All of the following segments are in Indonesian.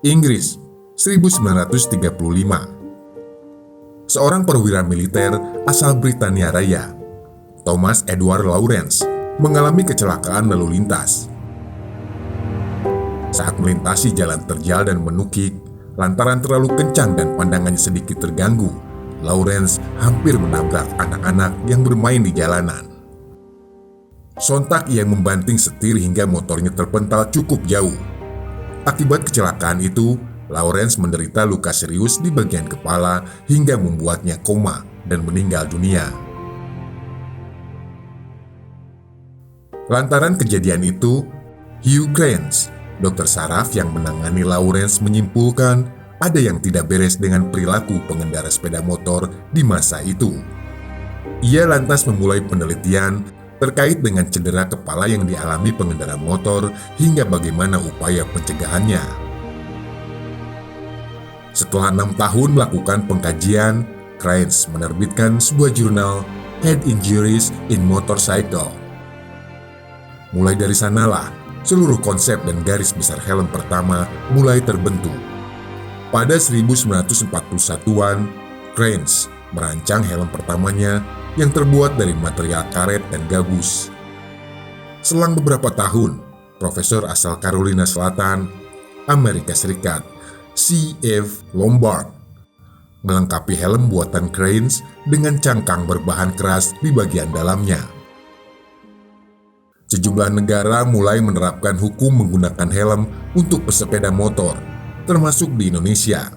Inggris, 1935. Seorang perwira militer asal Britania Raya, Thomas Edward Lawrence, mengalami kecelakaan lalu lintas. Saat melintasi jalan terjal dan menukik, lantaran terlalu kencang dan pandangannya sedikit terganggu, Lawrence hampir menabrak anak-anak yang bermain di jalanan. Sontak ia membanting setir hingga motornya terpental cukup jauh. Akibat kecelakaan itu, Lawrence menderita luka serius di bagian kepala hingga membuatnya koma dan meninggal dunia. Lantaran kejadian itu, Hugh Grant, dokter saraf yang menangani Lawrence, menyimpulkan ada yang tidak beres dengan perilaku pengendara sepeda motor di masa itu. Ia lantas memulai penelitian terkait dengan cedera kepala yang dialami pengendara motor hingga bagaimana upaya pencegahannya. Setelah 6 tahun melakukan pengkajian, Krantz menerbitkan sebuah jurnal Head Injuries in Motorcycle. Mulai dari sanalah, seluruh konsep dan garis besar helm pertama mulai terbentuk. Pada 1941-an, Krantz merancang helm pertamanya yang terbuat dari material karet dan gabus. Selang beberapa tahun, profesor asal Carolina Selatan, Amerika Serikat, C.F. Lombard, melengkapi helm buatan Krantz dengan cangkang berbahan keras di bagian dalamnya. Sejumlah negara mulai menerapkan hukum menggunakan helm untuk pesepeda motor, termasuk di Indonesia.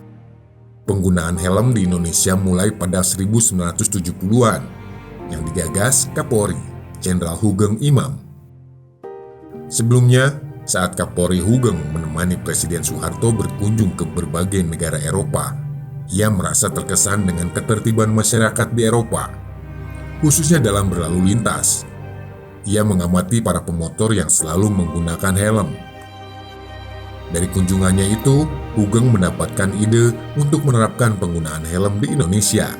Penggunaan helm di Indonesia mulai pada 1970-an, yang digagas Kapolri, Jenderal Hugeng Imam. Sebelumnya, saat Kapolri Hugeng menemani Presiden Soeharto berkunjung ke berbagai negara Eropa, ia merasa terkesan dengan ketertiban masyarakat di Eropa, khususnya dalam berlalu lintas. Ia mengamati para pemotor yang selalu menggunakan helm. Dari kunjungannya itu, Hugeng mendapatkan ide untuk menerapkan penggunaan helm di Indonesia.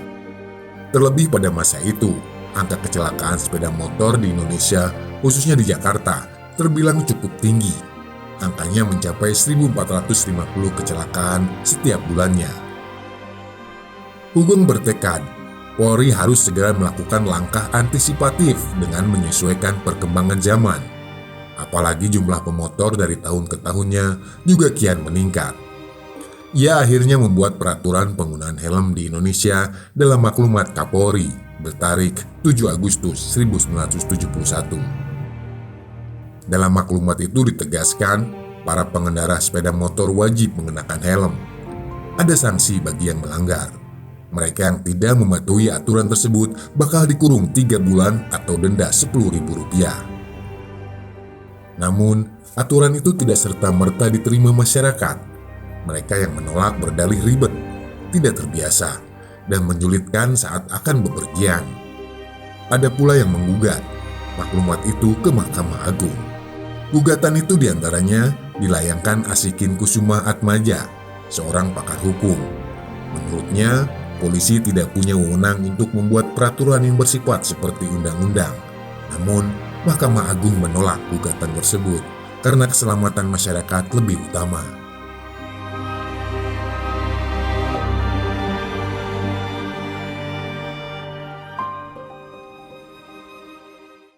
Terlebih pada masa itu, angka kecelakaan sepeda motor di Indonesia, khususnya di Jakarta, terbilang cukup tinggi. Angkanya mencapai 1.450 kecelakaan setiap bulannya. Hugeng bertekad, Polri harus segera melakukan langkah antisipatif dengan menyesuaikan perkembangan zaman. Apalagi jumlah pemotor dari tahun ke tahunnya juga kian meningkat. Ia akhirnya membuat peraturan penggunaan helm di Indonesia dalam maklumat Kapolri bertarik 7 Agustus 1971. Dalam maklumat itu ditegaskan, para pengendara sepeda motor wajib mengenakan helm. Ada sanksi bagi yang melanggar. Mereka yang tidak mematuhi aturan tersebut bakal dikurung 3 bulan atau denda Rp10.000. Namun, aturan itu tidak serta-merta diterima masyarakat. Mereka yang menolak berdalih ribet, tidak terbiasa, dan menyulitkan saat akan bepergian. Ada pula yang menggugat maklumat itu ke Mahkamah Agung. Gugatan itu diantaranya dilayangkan Asikin Kusuma Atmaja, seorang pakar hukum. Menurutnya, polisi tidak punya wewenang untuk membuat peraturan yang bersifat seperti undang-undang. Namun, Mahkamah Agung menolak gugatan tersebut karena keselamatan masyarakat lebih utama.